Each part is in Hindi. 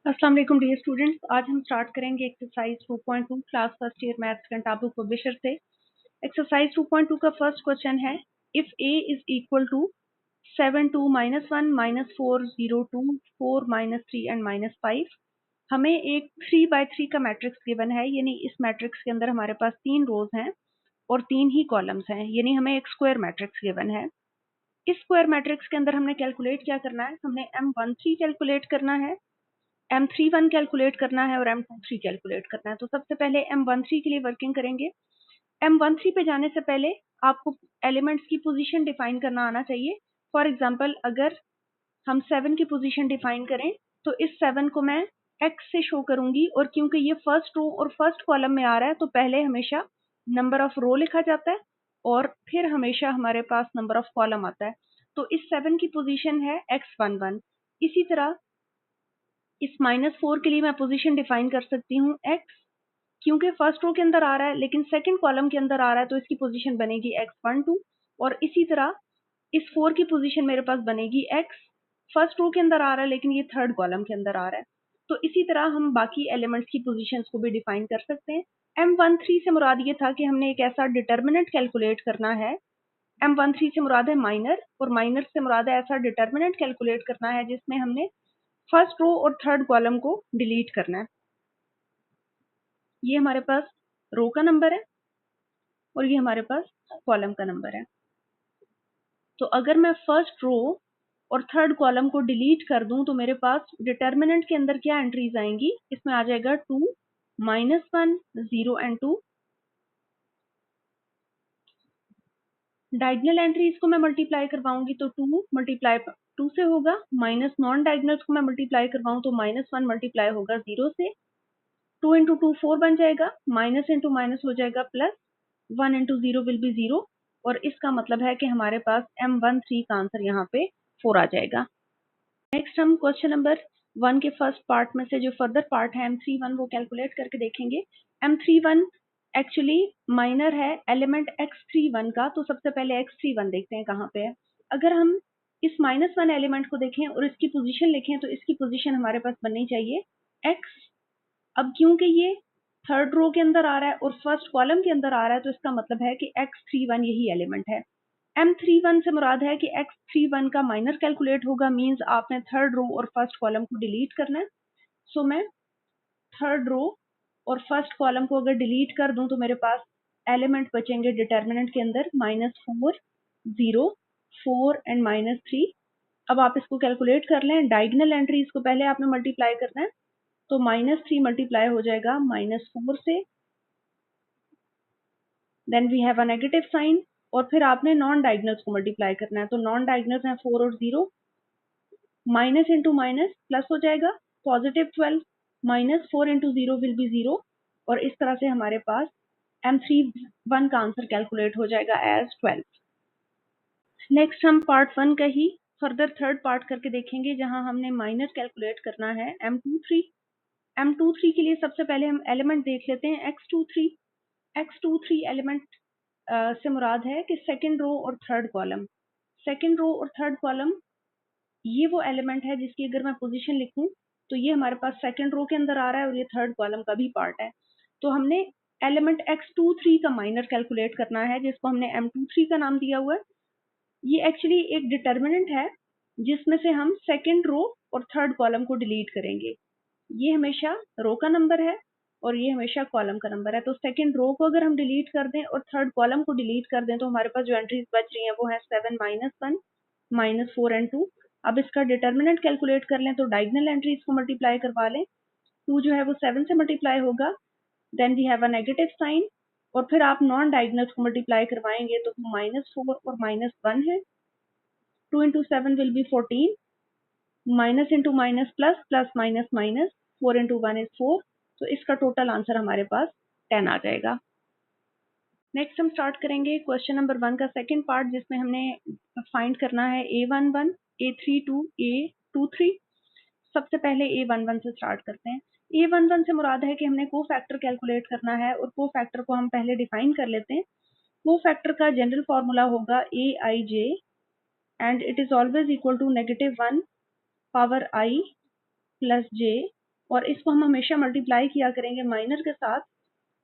अस्सलाम वालेकुम डियर स्टूडेंट्स, आज हम स्टार्ट करेंगे exercise 2.2 class first year maths कंटाबू पब्लिशर से। एक्सरसाइज 2.2 का फर्स्ट क्वेश्चन है, if a is equal to 7 2 -1 -4 0 2 4 -3 and -5, हमें एक 3 by 3 का मैट्रिक्स गिवन है, यानी इस मैट्रिक्स के अंदर हमारे पास 3 रोज हैं और 3 ही कॉलम्स हैं, यानी हमें एक स्क्वायर मैट्रिक्स गिवन है। इस स्क्वायर मैट्रिक्स के अंदर हमने कैलकुलेट क्या करना है, हमने M13 कैलकुलेट करना है, M31 कैलकुलेट करना है और M23 कैलकुलेट करना है। तो सबसे पहले M13 के लिए वर्किंग करेंगे। M13 पे जाने से पहले आपको एलिमेंट्स की पोजीशन डिफाइन करना आना चाहिए। फॉर एग्जांपल, अगर हम 7 की पोजीशन डिफाइन करें तो इस 7 को मैं X से शो करूंगी, और क्योंकि ये फर्स्ट रो और फर्स्ट कॉलम में आ रहा है तो पहले हमेशा नंबर ऑफ रो लिखा जाता है और फिर हमेशा हमारे पास नंबर ऑफ कॉलम आता है। तो इस 7 की पोजीशन है X11। इसी तरह इस -4 के लिए मैं पोजीशन डिफाइन कर सकती हूँ x, क्योंकि फर्स्ट रो के अंदर आ रहा है लेकिन सेकंड कॉलम के अंदर आ रहा है तो इसकी पोजीशन बनेगी x12। और इसी तरह इस 4 की पोजीशन मेरे पास बनेगी x, फर्स्ट रो के अंदर आ रहा है लेकिन ये थर्ड कॉलम के अंदर आ रहा है। तो इसी तरह हम बाकी एलिमेंट्स की पोजीशंस को भी डिफाइन कर सकते हैं। M13 से मुराद ये था कि हमने एक ऐसा डिटर्मिनेंट कैलकुलेट करना है। M13 से मुराद है माइनर, और माइनर से मुराद है ऐसा डिटर्मिनेंट कैलकुलेट करना है जिसमें हमने फर्स्ट रो और थर्ड कॉलम को डिलीट करना है। ये हमारे पास रो का नंबर है और ये हमारे पास कॉलम का नंबर है। तो अगर मैं फर्स्ट रो और थर्ड कॉलम को डिलीट कर दूं तो मेरे पास डिटर्मिनेंट के अंदर क्या एंट्रीज आएंगी, इसमें आ जाएगा 2 -1 0 एंड 2। डायगनल एंट्रीज को मैं मल्टीप्लाई करवाऊंगी तो 2 मल्टीप्लाई 2 से होगा, माइनस नॉन डायगनल्स को मैं मल्टीप्लाई करवाऊं तो -1 मल्टीप्लाई होगा 0 से। 2 इंटू 2 4 बन जाएगा, माइनस इंटू माइनस हो जाएगा प्लस, 1 इंटू 0 विल बी 0, और इसका मतलब है कि हमारे पास M13 का आंसर यहाँ पे 4 आ जाएगा। नेक्स्ट हम क्वेश्चन नंबर 1 के फर्स्ट पार्ट में से जो फर्दर पार्ट है M31 वो कैलकुलेट करके देखेंगे। M31 एक्चुअली माइनर है एलिमेंट X31 का, तो सबसे पहले X31 देखते हैं कहाँ पे है। अगर हम इस -1 एलिमेंट को देखें और इसकी पोजीशन लिखें तो इसकी पोजीशन हमारे पास बननी चाहिए X। अब क्योंकि ये थर्ड रो के अंदर आ रहा है और फर्स्ट कॉलम के अंदर आ रहा है तो इसका मतलब है कि X31 यही एलिमेंट है। M31 से मुराद है कि X31 का माइनर कैलकुलेट होगा, मींस आपने थर्ड रो और फर्स्ट कॉलम को डिलीट करना है। सो मैं थर्ड रो और फर्स्ट कॉलम को अगर डिलीट कर दूं तो मेरे पास एलिमेंट बचेंगे डिटर्मिनेंट के अंदर -4 0 4 एंड -3। अब आप इसको कैलकुलेट कर लें। डायगनल एंट्रीज को पहले आपने मल्टीप्लाई करना है, तो -3 मल्टीप्लाई हो जाएगा -4 से, then we have a negative sign, और फिर आपने नॉन डायगनल्स को मल्टीप्लाई करना है। तो नॉन डायगनल्स हैं 4 और 0, माइनस इंटू माइनस प्लस हो जाएगा +12, -4 इंटू 0 विल बी 0, और इस तरह से हमारे पास M31 का आंसर कैलकुलेट हो जाएगा एज 12। नेक्स्ट हम पार्ट 1 का ही फर्दर थर्ड पार्ट करके देखेंगे, जहां हमने माइनर कैलकुलेट करना है M23। M23 के लिए सबसे पहले हम एलिमेंट देख लेते हैं X23। X23 एलिमेंट से मुराद है कि सेकंड रो और थर्ड कॉलम। सेकंड रो और थर्ड कॉलम ये वो एलिमेंट है जिसकी अगर मैं पोजीशन लिखूं तो ये हमारे पास सेकंड रो के अंदर आ रहा है और ये थर्ड कॉलम का भी पार्ट है। तो हमने एलिमेंट X23 का माइनर कैलकुलेट करना है, जिसको हमने M23 का नाम दिया हुआ है। ये एक्चुअली एक डिटर्मिनेंट है जिसमें से हम सेकंड रो और थर्ड कॉलम को डिलीट करेंगे। ये हमेशा रो का नंबर है और ये हमेशा कॉलम का नंबर है। तो सेकंड रो को अगर हम डिलीट कर दें और थर्ड कॉलम को डिलीट कर दें तो हमारे पास जो एंट्रीज बच रही हैं वो है 7 -1 -4 एंड 2। अब इसका डिटर्मिनेंट कैलकुलेट कर लें तो डायगनल एंट्रीज को मल्टीप्लाई करवा लें। 2 जो है वो 7 से मल्टीप्लाई होगा, then we have a negative sign, और फिर आप नॉन डायगनल्स को मल्टीप्लाई करवाएंगे तो -4 और -1 है। 2 into 7 will be 14, minus into minus plus, plus minus minus, 4 into 1 is 4। तो इसका टोटल आंसर हमारे पास 10 आ जाएगा। नेक्स्ट हम स्टार्ट करेंगे क्वेश्चन नंबर 1 का सेकंड पार्ट, जिसमें हमने फाइंड करना है A11 A32 A23। सबसे पहले A11 से स्टार्ट करते हैं। A11 से मुराद है कि हमने को फैक्टर कैलकुलेट करना है, और को फैक्टर को हम पहले डिफाइन कर लेते हैं। को फैक्टर का जनरल फार्मूला होगा Aij, and it is always equal to -1 power i plus j और इसको हम हमेशा मल्टीप्लाई किया करेंगे माइनर के साथ,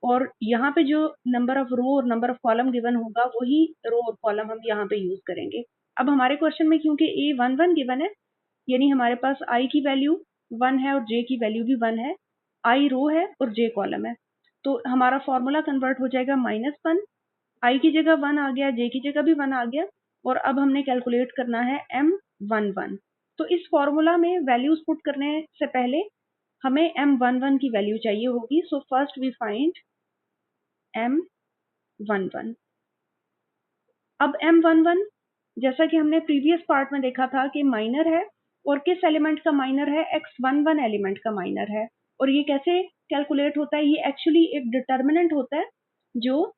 और यहाँ पे जो नंबर ऑफ रो और नंबर ऑफ कॉलम गिवन होगा वही रो और कॉलम हम यहाँ पे यूज करेंगे। अब हमारे क्वेश्चन में क्योंकि ए 1 1 गिवन है, यानी हमारे पास आई की वैल्यू 1 है और जे की वैल्यू भी 1 है, आई रो है और जे कॉलम है, तो हमारा फॉर्मूला कन्वर्ट हो जाएगा -1, आई की जगह 1 आ गया, जे की जगह भी 1 आ गया, और अब हमने कैलकुलेट करना है M11। तो इस फॉर्मूला में वैल्यूज पुट करने से पहले हमें M11 की वैल्यू चाहिए होगी। So first we find M11। अब M11 जैसा कि हमने प्रीवियस पार्ट में देखा था कि माइनर है, और किस एलिमेंट का माइनर है? X11 एलिमेंट का माइनर है। और ये कैसे कैलकुलेट होता है? ये एक्चुअली एक डिटर्मिनेंट होता है जो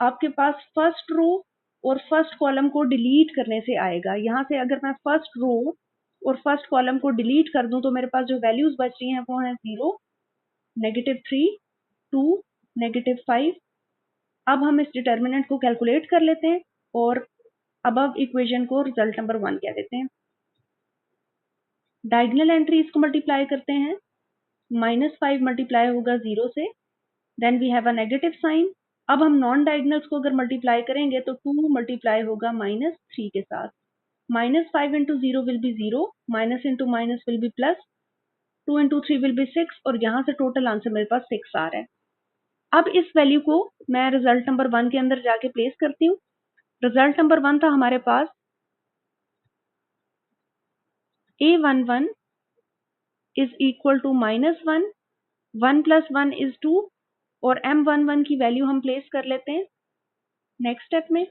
आपके पास फर्स्ट रो और फर्स्ट कॉलम को डिलीट करने से आएगा। यहाँ से अगर मैं फर्स्ट रो और फर्स्ट कॉलम को डिलीट कर दूं तो मेरे पास जो वैल्यूज बच रही हैं वो हैं 0, -3, 2, -5। अब हम इस डिटर्मिनेंट को कैलकुलेट कर लेते हैं और अब इक्वेशन को रिजल्ट नंबर 1 कह देते हैं। डायगोनल एंट्रीज को मल्टीप्लाई करते हैं, -5 मल्टीप्लाई होगा 0 से, then we have a negative sign. अब हम नॉन डायगोनल्स को अगर मल्टीप्लाई करेंगे तो 2 मल्टीप्लाई होगा -3 के साथ। -5 into 0 will be 0, minus into minus will be plus, 2 into 3 will be 6, और यहाँ से टोटल आंसर मेरे पास 6 आ रहा है। अब इस वैल्यू को मैं रिजल्ट नंबर 1 के अंदर जाके प्लेस करती हूँ। रिजल्ट नंबर 1 था हमारे पास A11 is equal to -1, 1 + 1 is 2, और M11 की वैल्यू हम प्लेस कर लेते हैं नेक्स्ट स्टेप में।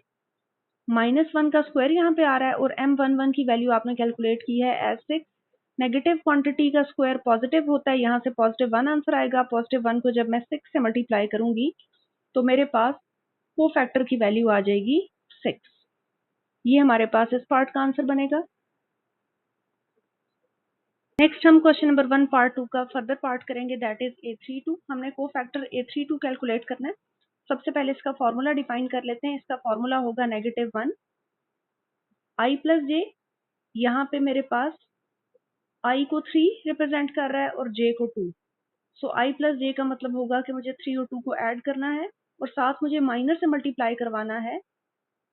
-1 का स्क्वायर यहाँ पे आ रहा है, और M11 की वैल्यू आपने कैलकुलेट की है एज 6। नेगेटिव क्वांटिटी का स्क्वायर पॉजिटिव होता है, यहाँ से +1 आंसर आएगा। +1 को जब मैं 6 से मल्टीप्लाई करूंगी तो मेरे पास कोफैक्टर की वैल्यू आ जाएगी 6। ये हमारे पास इस पार्ट का आंसर बनेगा। नेक्स्ट हम क्वेश्चन नंबर 1 पार्ट 2 का फर्दर पार्ट करेंगे, दैट इज A32। हमने कोफैक्टर A32 कैलकुलेट करना है। सबसे पहले इसका फॉर्मूला डिफाइन कर लेते हैं। इसका फॉर्मूला होगा -1 i + j। यहाँ पे मेरे पास i को 3 रिप्रेजेंट कर रहा है और j को 2। सो i + j का मतलब होगा कि मुझे 3 और 2 को ऐड करना है, और साथ मुझे माइनर से मल्टीप्लाई करवाना है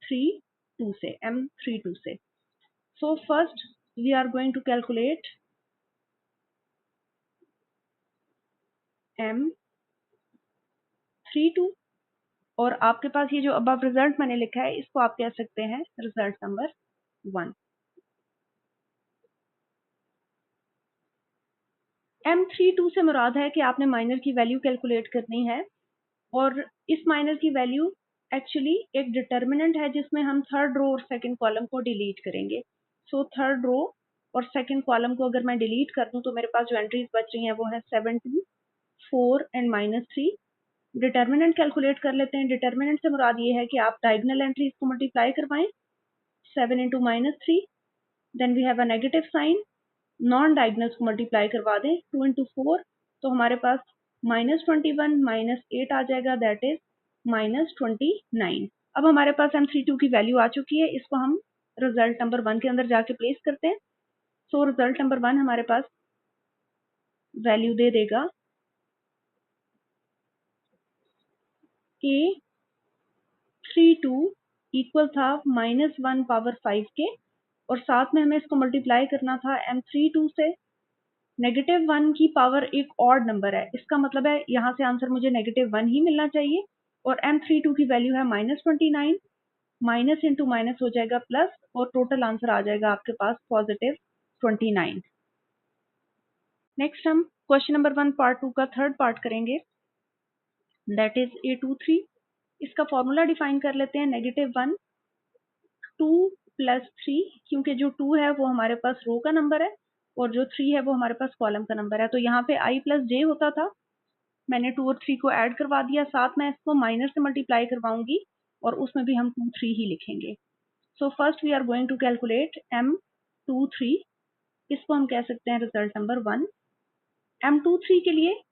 3 2 से, M32 से। So first we are going to calculate M32, और आपके पास ये जो अब रिजल्ट मैंने लिखा है इसको आप कह सकते हैं रिजल्ट नंबर 1। M32 से मुराद है कि आपने माइनर की वैल्यू कैलकुलेट करनी है, और इस माइनर की वैल्यू एक्चुअली एक डिटर्मिनेंट है जिसमें हम थर्ड रो और सेकंड कॉलम को डिलीट करेंगे। सो थर्ड रो और सेकंड कॉलम को अगर मैं डिलीट कर दूं तो मेरे पास जो एंट्रीज बच रही हैं वो है 7, 2, 4 एंड -3। डिटर्मिनेंट कैलकुलेट कर लेते हैं। डिटर्मिनेंट से मुराद ये है कि आप डायगोनल एंट्रीज को मल्टीप्लाई करवाएं, 7 into -3, then we have a negative sign. Non diagonals को मल्टीप्लाई करवा दें, 2 इंटू 4, तो हमारे पास -21 -8 आ जाएगा, दैट इज -29। अब हमारे पास M32 की वैल्यू आ चुकी है, इसको हम रिजल्ट नंबर 1 के अंदर जाके प्लेस करते हैं। सो रिजल्ट नंबर 1 हमारे पास वैल्यू दे देगा A32 इक्वल था -1 पावर 5 के, और साथ में हमें इसको मल्टीप्लाई करना था M32 से। -1 की पावर एक ऑड नंबर है, इसका मतलब है यहाँ से आंसर मुझे -1 ही मिलना चाहिए, और M32 की वैल्यू है -29, माइनस इंटू माइनस हो जाएगा प्लस, और टोटल आंसर आ जाएगा आपके पास +29। नेक्स्ट हम क्वेश्चन नंबर 1 पार्ट 2 का थर्ड पार्ट करेंगे, दैट इज A23। इसका फॉर्मूला डिफाइन कर लेते हैं। -1 2 + 3, क्योंकि जो 2 है वो हमारे पास रो का नंबर है और जो 3 है वो हमारे पास कॉलम का नंबर है, तो यहाँ पे i + j होता था, मैंने 2 और 3 को ऐड करवा दिया, साथ में इसको माइनर से मल्टीप्लाई करवाऊंगी और उसमें भी हम 2 3 ही लिखेंगे। So first we are going to calculate M23, इसको हम कह सकते हैं रिजल्ट नंबर 1। M23 के लिए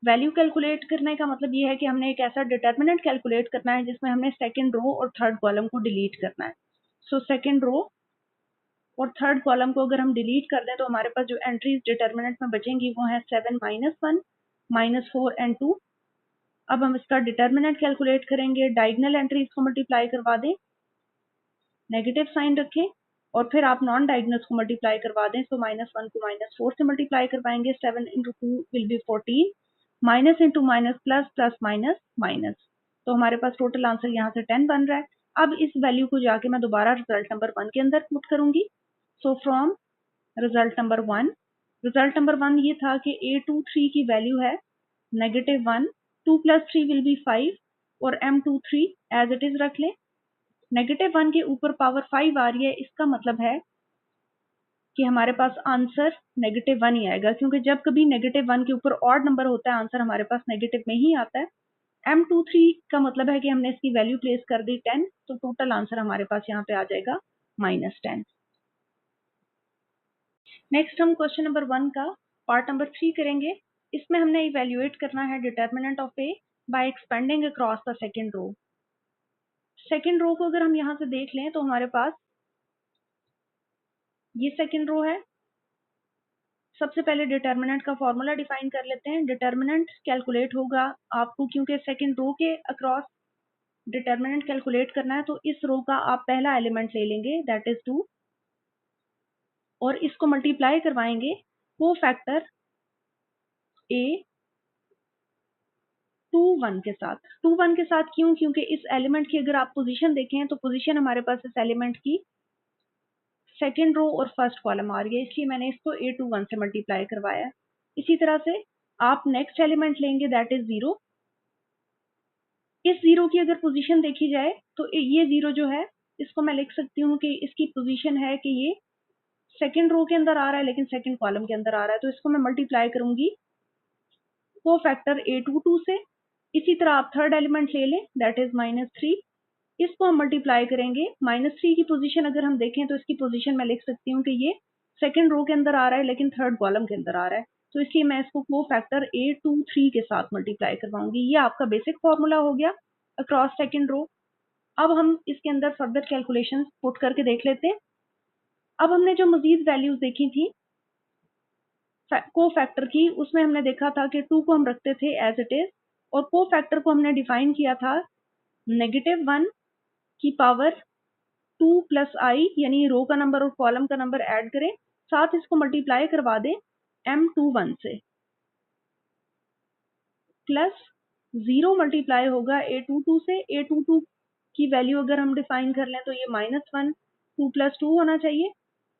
वैल्यू कैलकुलेट करने का मतलब ये है कि हमने एक ऐसा डिटर्मिनेंट कैलकुलेट करना है जिसमें हमने सेकंड रो और थर्ड कॉलम को डिलीट करना है। सो सेकंड रो और थर्ड कॉलम को अगर हम डिलीट कर दें तो हमारे पास जो एंट्रीज डिटर्मिनेंट में बचेंगी वो है 7 -1 -4 एंड 2। अब हम इसका डिटर्मिनेंट कैलकुलेट करेंगे, डायगोनल एंट्रीज को मल्टीप्लाई करवा दें, नेगेटिव साइन रखें और फिर आप नॉन डायगोनल्स को मल्टीप्लाई करवा दें। तो -1 को -4 से मल्टीप्लाई करवाएंगे, 7 × 2 will be 14, minus into minus plus, plus minus minus, तो हमारे पास टोटल आंसर यहाँ से 10 बन रहा है। अब इस वैल्यू को जाके मैं दोबारा रिजल्ट नंबर 1 के अंदर पुट करूंगी। So from result number 1, result number 1 ये था कि A23 की वैल्यू है -1, 2 + 3 विल बी 5 और M23 एज इट इज रख लें। -1 के ऊपर पावर 5 आ रही है, इसका मतलब है कि हमारे पास आंसर -1 ही आएगा, क्योंकि जब कभी -1 के ऊपर ऑड नंबर होता है आंसर हमारे पास नेगेटिव में ही आता है। M23 का मतलब है कि हमने इसकी वैल्यू प्लेस कर दी 10, तो टोटल आंसर हमारे पास यहाँ पे आ जाएगा -10। नेक्स्ट हम क्वेश्चन नंबर 1 का पार्ट नंबर 3 करेंगे। इसमें हमने इवेल्युएट करना है determinant of A by expanding across the second row. Second row को अगर हम यहाँ से देख लें तो हमारे पास ये सेकंड रो है। सबसे पहले डिटर्मिनेंट का फॉर्मूला डिफाइन कर लेते हैं। डिटर्मिनेंट कैलकुलेट होगा आपको, क्योंकि सेकंड रो के अक्रॉस डिटर्मिनेंट कैलकुलेट करना है, तो इस रो का आप पहला एलिमेंट ले लेंगे दैट इज 2 और इसको मल्टीप्लाई करवाएंगे को फैक्टर a 2 1 के साथ। 2 1 के साथ क्यों? क्योंकि इस एलिमेंट की अगर आप पोजीशन देखें तो पोजीशन हमारे पास इस एलिमेंट की सेकंड रो और फर्स्ट कॉलम आ रही है, इसलिए मैंने इसको A21 से मल्टीप्लाई करवाया। इसी तरह से आप नेक्स्ट एलिमेंट लेंगे दैट इज 0। इस 0 की अगर पोजीशन देखी जाए तो ये 0 जो है इसको मैं लिख सकती हूँ कि इसकी पोजीशन है कि ये सेकंड रो के अंदर आ रहा है लेकिन सेकंड कॉलम के अंदर आ रहा है, तो इसको मैं मल्टीप्लाई करूंगी को फैक्टर A22 से। इसी तरह आप थर्ड एलिमेंट ले लें दैट इज -3, इसको हम मल्टीप्लाई करेंगे। -3 की पोजीशन अगर हम देखें तो इसकी पोजीशन मैं लिख सकती हूँ कि ये सेकंड रो के अंदर आ रहा है लेकिन थर्ड कॉलम के अंदर आ रहा है, तो इसलिए मैं इसको को फैक्टर A23 के साथ मल्टीप्लाई करवाऊंगी। ये आपका बेसिक फॉर्मूला हो गया अक्रॉस सेकंड रो। अब हम इसके अंदर फर्दर कैलकुलेशंस पुट करके देख लेते हैं। अब हमने जो मजीद वैल्यूज देखी थी को फैक्टर की, उसमें हमने देखा था कि 2 को हम रखते थे एज इट इज और को फैक्टर को हमने डिफाइन किया था -1 की पावर 2 + i, यानी रो का नंबर और कॉलम का नंबर ऐड करें, साथ इसको मल्टीप्लाई करवा दें M21 से, प्लस 0 मल्टीप्लाई होगा A22 से। A22 की वैल्यू अगर हम डिफाइन कर लें तो ये -1, 2 + 2 होना चाहिए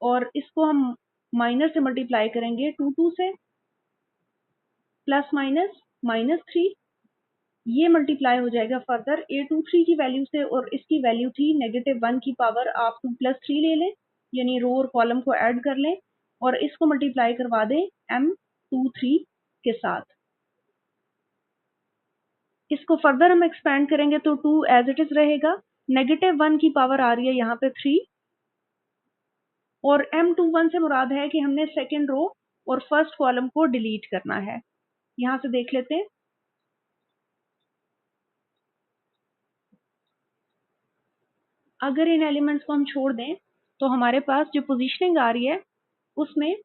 और इसको हम माइनस से मल्टीप्लाई करेंगे 22 से, प्लस माइनस -3, ये मल्टीप्लाई हो जाएगा फर्दर A23 की वैल्यू से और इसकी वैल्यू थी -1 की पावर आप 2 + 3 ले लें, यानी रो और कॉलम को ऐड कर लें और इसको मल्टीप्लाई करवा दें M23 के साथ। इसको फर्दर हम एक्सपेंड करेंगे तो 2 एज इट इज रहेगा, -1 की पावर आ रही है यहाँ पे 3 और M21 से मुराद है कि हमने सेकेंड रो और फर्स्ट कॉलम को डिलीट करना है। यहाँ से देख लेते हैं। अगर इन एलिमेंट्स को हम छोड़ दें तो हमारे पास जो पोजीशनिंग आ रही है उसमें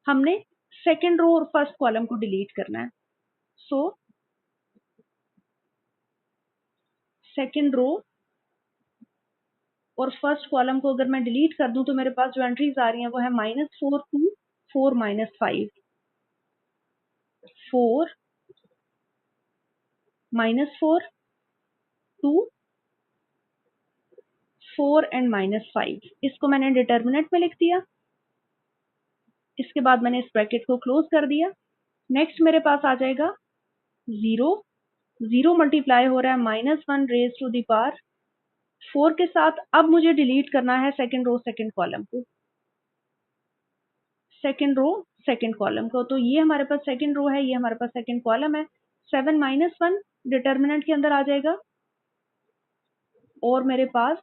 हमने सेकेंड रो और फर्स्ट कॉलम को डिलीट करना है। सो सेकेंड रो और फर्स्ट कॉलम को अगर मैं डिलीट कर दूं तो मेरे पास जो एंट्रीज आ रही हैं वो है -4 2 4 -5, 4 -4 2 4 एंड -5। इसको मैंने डिटर्मिनेंट में लिख दिया, इसके बाद मैंने इस ब्रैकेट को क्लोज कर दिया। नेक्स्ट मेरे पास आ जाएगा 0, 0 मल्टीप्लाई हो रहा है -1 रेज टू द पावर 4 के साथ। अब मुझे डिलीट करना है सेकेंड रो सेकेंड कॉलम को, सेकेंड रो सेकेंड कॉलम को, तो ये हमारे पास सेकेंड रो है, ये हमारे पास सेकेंड कॉलम है। 7 -1 डिटर्मिनेंट के अंदर आ जाएगा और मेरे पास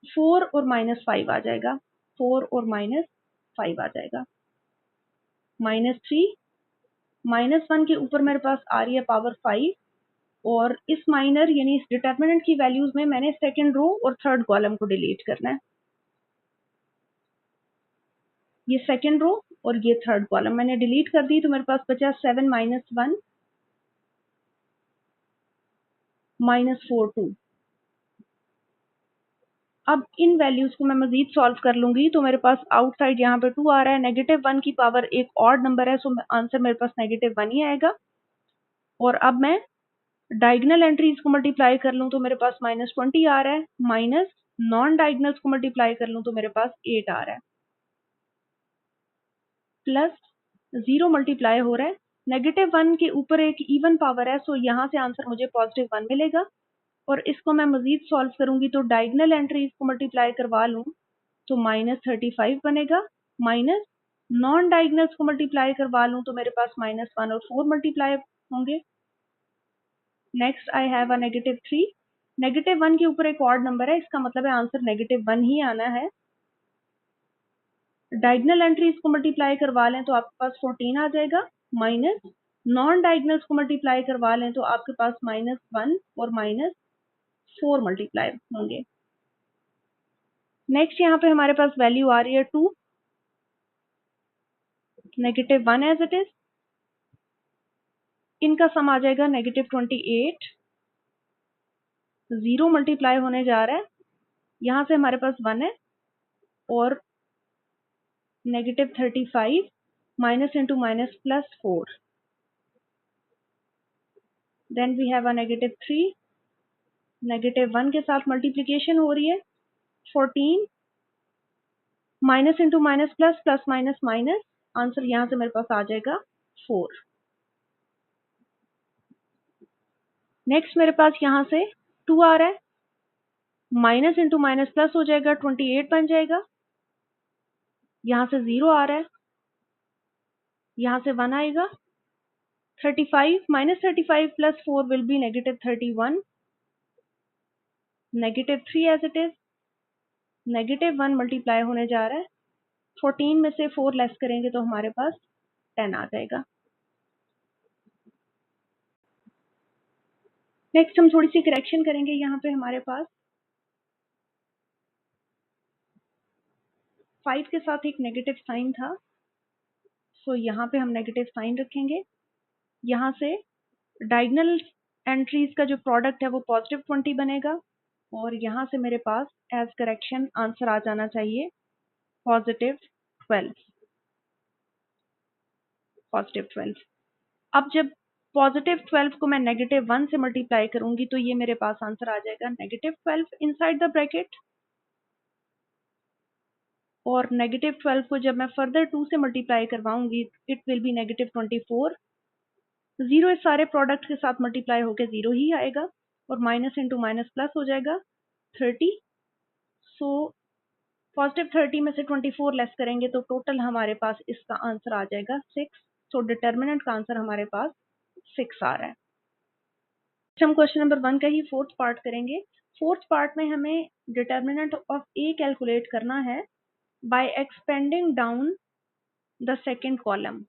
4 और -5 आ जाएगा, 4 और -5 आ जाएगा, -3 -1 के ऊपर मेरे पास आ रही है पावर 5 और इस माइनर यानी इस डिटर्मिनेंट की वैल्यूज में मैंने सेकेंड रो और थर्ड कॉलम को डिलीट करना है। ये सेकेंड रो और ये थर्ड कॉलम मैंने डिलीट कर दी, तो मेरे पास बचा 7 -1 -4 2। अब इन वैल्यूज को मैं मजीद सॉल्व कर लूंगी, तो मेरे पास आउटसाइड यहाँ पे 2 आ रहा है, -1 की पावर एक ऑड नंबर है, सो आंसर मेरे पास -1 ही आएगा। और अब मैं डायगोनल एंट्रीज को मल्टीप्लाई कर लूं तो मेरे पास -20 आ रहा है, माइनस नॉन डायगोनल्स को मल्टीप्लाई कर लूं तो मेरे पास 8 आ रहा है, प्लस 0 मल्टीप्लाई हो रहा है, -1 के ऊपर एक इवन पावर है, सो यहाँ से आंसर मुझे +1 मिलेगा। और इसको मैं मजीद सॉल्व करूंगी तो डायगोनल एंट्रीज को मल्टीप्लाई करवा लूं तो -35 बनेगा, माइनस नॉन डायगोनल्स को मल्टीप्लाई करवा लूं तो मेरे पास -1 और 4 मल्टीप्लाई होंगे। Next I have a -3। -1 के ऊपर एक ऑड नंबर है, इसका मतलब है आंसर -1 ही आना है। डायगोनल एंट्रीज को मल्टीप्लाई करवा लें तो आपके पास 14 आ जाएगा, माइनस नॉन डायगोनल्स को मल्टीप्लाई करवा लें तो आपके पास -1 और -4 मल्टीप्लाई होंगे। नेक्स्ट यहाँ पे हमारे पास वैल्यू आ रही है 2, -1 एज इट इज, इनका सम आ जाएगा -28, 0 मल्टीप्लाई होने जा रहा है, यहाँ से हमारे पास 1 है, और -35 minus into minus +4, then we have a -3, -1 के साथ मल्टीप्लीकेशन हो रही है, 14 minus into minus plus, plus minus minus, answer यहाँ से मेरे पास आ जाएगा 4। नेक्स्ट मेरे पास यहाँ से 2 आ रहा है, माइनस इंटू माइनस प्लस हो जाएगा, 28 बन जाएगा, यहाँ से 0 आ रहा है, यहाँ से 1 आएगा, 35 -35 + 4 will be -31, -3 as it is, -1 multiply होने जा रहा है, 14 में से 4 लेस करेंगे तो हमारे पास 10 आ जाएगा। नेक्स्ट हम थोड़ी सी करेक्शन करेंगे, यहाँ पे हमारे पास 5 के साथ एक नेगेटिव साइन था, सो यहाँ पे हम नेगेटिव साइन रखेंगे। यहाँ से डायगोनल एंट्रीज का जो प्रोडक्ट है वो +20 बनेगा, और यहाँ से मेरे पास एज करेक्शन आंसर आ जाना चाहिए +12। अब जब +12 को मैं -1 से मल्टीप्लाई करूंगी तो ये मेरे पास आंसर आ जाएगा -12 इनसाइड द ब्रैकेट, और -12 को जब मैं फर्दर 2 से मल्टीप्लाई करवाऊंगी इट विल बी -24। 0 इस सारे प्रोडक्ट के साथ मल्टीप्लाई होकर 0 ही आएगा, और माइनस इंटू माइनस प्लस हो जाएगा 30। सो +30 में से 24 लेस करेंगे तो टोटल हमारे पास इसका आंसर आ जाएगा 6। सो डिटर्मिनेंट का आंसर हमारे पास 6 आ रहा है। हम क्वेश्चन नंबर 1 का ही फोर्थ पार्ट करेंगे। फोर्थ पार्ट में हमें डिटर्मिनेंट ऑफ ए कैलकुलेट करना है by expanding down the second column.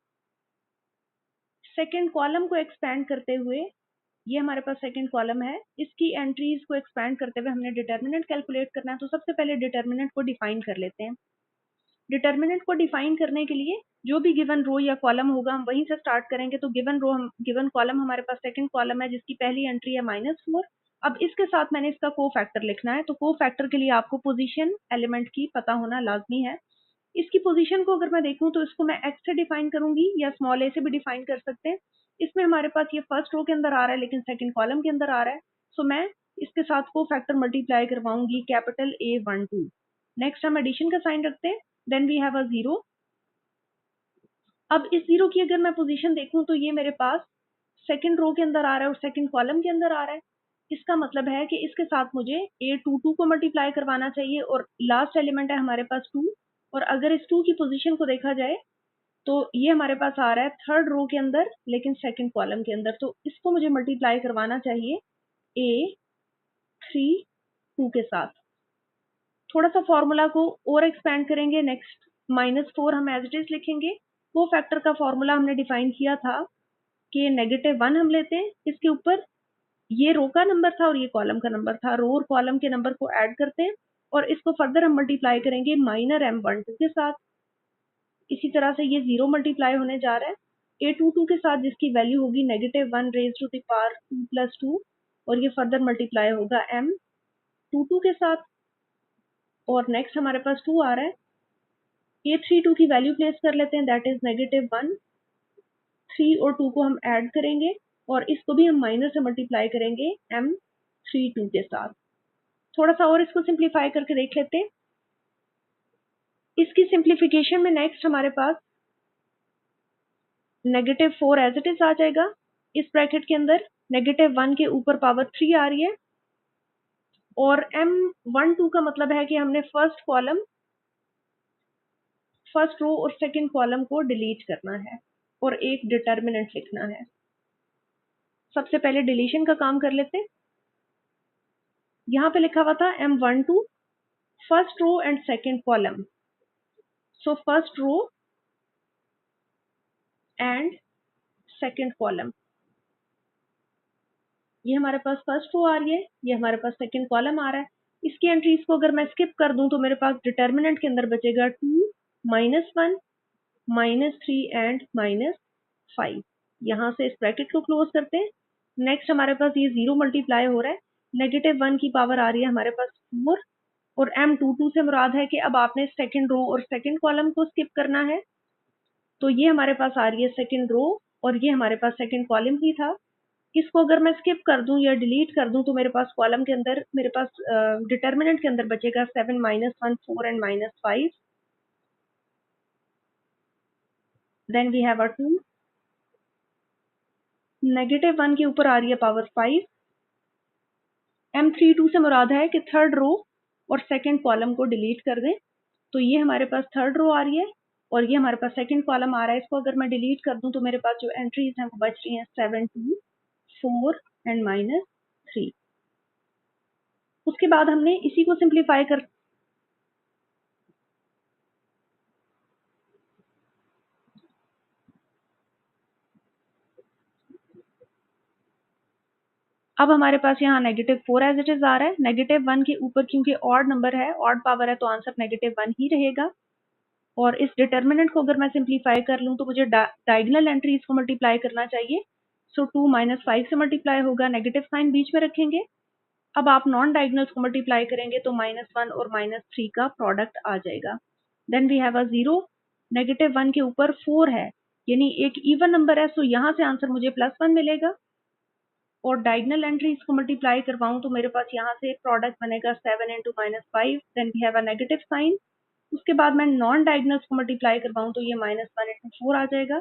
Second column को एक्सपेंड करते हुए, ये हमारे पास सेकेंड कॉलम है, इसकी एंट्रीज को एक्सपेंड करते हुए हमने डिटर्मिनेंट कैलकुलेट करना है। तो सबसे पहले डिटर्मिनेंट को डिफाइन कर लेते हैं। डिटर्मिनेंट को डिफाइन करने के लिए जो भी गिवन रो या कॉलम होगा हम वहीं से स्टार्ट करेंगे। तो गिवन कॉलम हमारे पास सेकंड कॉलम है जिसकी पहली एंट्री है -4। अब इसके साथ मैंने इसका को फैक्टर लिखना है, तो को फैक्टर के लिए आपको पोजीशन एलिमेंट की पता होना लाजमी है। इसकी पोजीशन को अगर मैं देखूं तो इसको मैं एक्स से डिफाइन करूंगी या स्मॉल ए से भी डिफाइन कर सकते हैं। इसमें हमारे पास ये फर्स्ट रो के अंदर आ रहा है लेकिन सेकंड कॉलम के अंदर आ रहा है, सो मैं इसके साथ को फैक्टर मल्टीप्लाई करवाऊंगी कैपिटल A12। नेक्स्ट हम एडिशन का साइन रखते हैं, देन वी हैव अ 0। अब इस 0 की अगर मैं पोजीशन देखूं तो ये मेरे पास सेकंड रो के अंदर आ रहा है और सेकंड कॉलम के अंदर आ रहा है। इसका मतलब है कि इसके साथ मुझे A22 को मल्टीप्लाई करवाना चाहिए, और लास्ट एलिमेंट है हमारे पास 2। और अगर इस 2 की पोजीशन को देखा जाए तो ये हमारे पास आ रहा है थर्ड रो के अंदर लेकिन सेकंड कॉलम के अंदर, तो इसको मुझे मल्टीप्लाई करवाना चाहिए A32 के साथ। थोड़ा सा फॉर्मूला को और एक्सपेंड करेंगे। नेक्स्ट -4 हम एज इट इज लिखेंगे। को फैक्टर का फॉर्मूला हमने डिफाइन किया था कि -1 हम लेते हैं, इसके ऊपर ये रो का नंबर था और ये कॉलम का नंबर था, रो और कॉलम के नंबर को ऐड करते हैं और इसको फर्दर हम मल्टीप्लाई करेंगे माइनर M12 के साथ। इसी तरह से ये 0 मल्टीप्लाई होने जा रहा है a22 के साथ, जिसकी वैल्यू होगी -1 रेज टू द पावर 2 + 2, और ये फर्दर मल्टीप्लाई होगा m22 के साथ। और नेक्स्ट हमारे पास 2 आ रहा है, a32 की वैल्यू प्लेस कर लेते हैं, दैट इज -1। 3 और 2 को हम ऐड करेंगे और इसको भी हम माइनस से मल्टीप्लाई करेंगे m32 के साथ। थोड़ा सा और इसको सिंप्लीफाई करके देख लेते हैं। इसकी सिंप्लीफिकेशन में नेक्स्ट हमारे पास -4 एज इट इज आ जाएगा इस ब्रैकेट के अंदर। -1 के ऊपर पावर 3 आ रही है, और m12 का मतलब है कि हमने फर्स्ट रो और सेकंड कॉलम को डिलीट करना है और एक डिटर्मिनेंट लिखना है। सबसे पहले डिलीशन का काम कर लेते हैं। यहाँ पे लिखा हुआ था m12 first row and second column, so first row and second column, ये हमारे पास फर्स्ट रो आ रही है, ये हमारे पास सेकंड कॉलम आ रहा है। इसकी एंट्रीज को अगर मैं स्किप कर दूं तो मेरे पास डिटर्मिनेंट के अंदर बचेगा 2, -1, -3 एंड -5। यहाँ से इस ब्रैकेट को क्लोज करते हैं। नेक्स्ट हमारे पास ये 0 मल्टीप्लाई हो रहा है, -1 की पावर आ रही है हमारे पास 4, और m22 से मुराद है कि अब आपने सेकंड रो और सेकंड कॉलम को स्किप करना है। तो ये हमारे पास आ रही है सेकंड रो, और ये हमारे पास सेकंड कॉलम ही था। इसको अगर मैं स्किप कर दूं या डिलीट कर दूं तो मेरे पास कॉलम के अंदर, मेरे पास डिटर्मिनेंट के अंदर बचेगा 7, -1, 4 and -5। Then we have a 2, -1 के ऊपर आ रही है पावर 5। m32 से मुराद है कि थर्ड रो और सेकंड कॉलम को डिलीट कर दें, तो ये हमारे पास थर्ड रो आ रही है और ये हमारे पास सेकंड कॉलम आ रहा है। इसको अगर मैं डिलीट कर दूं तो मेरे पास जो एंट्रीज हैं वो बच रही हैं 7, 2, 4 एंड -3। उसके बाद हमने इसी को सिंप्लीफाई कर, अब हमारे पास यहाँ -4 एज इट इज आ रहा है। -1 के ऊपर क्योंकि ऑड नंबर है, ऑड पावर है, तो आंसर -1 ही रहेगा। और इस डिटर्मिनेंट को अगर मैं सिंप्लीफाई कर लूँ तो मुझे डायगोनल एंट्रीज को मल्टीप्लाई करना चाहिए। सो 2 -5 से मल्टीप्लाई होगा, नेगेटिव साइन बीच में रखेंगे। अब आप नॉन डायगोनल्स को मल्टीप्लाई करेंगे तो -1 और -3 का प्रोडक्ट आ जाएगा। देन वी हैव अ 0, -1 के ऊपर 4 है, यानी एक इवन नंबर है, सो यहाँ से आंसर मुझे +1 मिलेगा। और डायगोनल एंट्रीज को मल्टीप्लाई करवाऊं तो मेरे पास यहाँ से एक प्रोडक्ट बनेगा 7 × -5, then we have a negative sign. उसके बाद मैं नॉन डायगोनल्स को मल्टीप्लाई करवाऊं तो ये -1 × 4 आ जाएगा।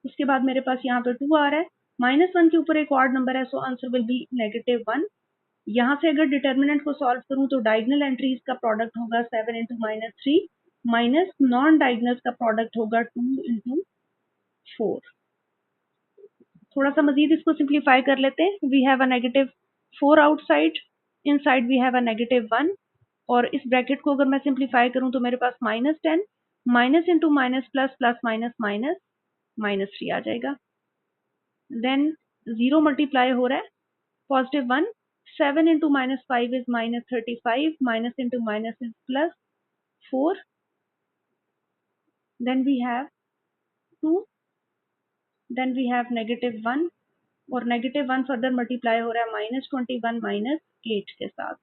उसके बाद मेरे पास यहाँ पे 2 आ रहा है, -1 के ऊपर एक ऑड नंबर है, सो आंसर विल बी -1। यहाँ से अगर डिटर्मिनेंट को सॉल्व करूं तो डायगोनल एंट्रीज का प्रोडक्ट होगा 7 × -3 माइनस नॉन डायगोनल्स का प्रोडक्ट होगा 2 × 4। थोड़ा सा मजीद इसको सिंप्लीफाई कर लेते हैं। We have a -4 outside, inside we have a -1, और इस ब्रैकेट को अगर मैं सिंप्लीफाई करूं तो मेरे पास -10, minus into minus plus, plus minus minus, -3 आ जाएगा। देन 0 मल्टीप्लाई हो रहा है, +1, 7 × -5 is -35, minus into minus is +4, then we have 2, then we have -1, और -1 फर्दर मल्टीप्लाई हो रहा है -21 -8 के साथ।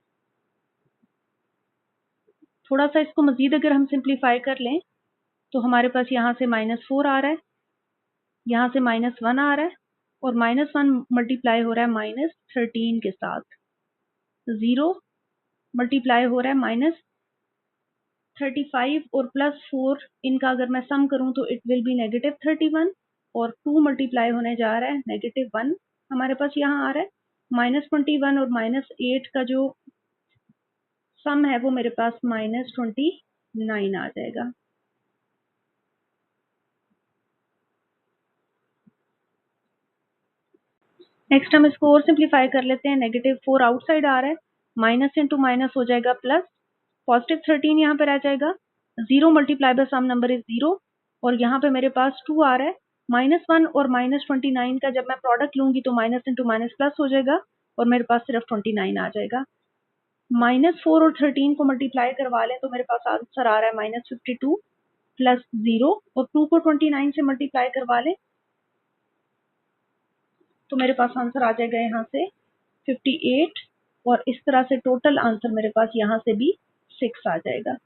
थोड़ा सा इसको मजीद अगर हम सिंप्लीफाई कर लें तो हमारे पास यहाँ से -4 आ रहा है, यहाँ से -1 आ रहा है, और -1 मल्टीप्लाई हो रहा है -13 के साथ। 0 मल्टीप्लाई हो रहा है -35 और +4, इनका अगर मैं सम करूं तो इट विल बी -31, और 2 मल्टीप्लाई होने जा रहा है -1, हमारे पास यहाँ आ रहा है। -21 और -8 का जो सम है वो मेरे पास -29 आ जाएगा। नेक्स्ट हम इसको और सिंप्लीफाई कर लेते हैं। -4 आउटसाइड आ रहा है, माइनस इंटू माइनस हो जाएगा प्लस, +13 यहाँ पे रह जाएगा। 0 multiply by some number is 0, और यहाँ पे मेरे पास 2 आ रहा है। -1 और -29 का जब मैं प्रोडक्ट लूंगी तो माइनस इंटू माइनस प्लस हो जाएगा, और मेरे पास सिर्फ 29 आ जाएगा। -4 और 13 को मल्टीप्लाई करवा लें तो मेरे पास आंसर आ रहा है -52 प्लस 0 और 2 को 29 से मल्टीप्लाई करवा लें तो मेरे पास आंसर आ जाएगा यहाँ से 58 और इस तरह से टोटल आंसर मेरे पास यहाँ से भी 6 आ जाएगा।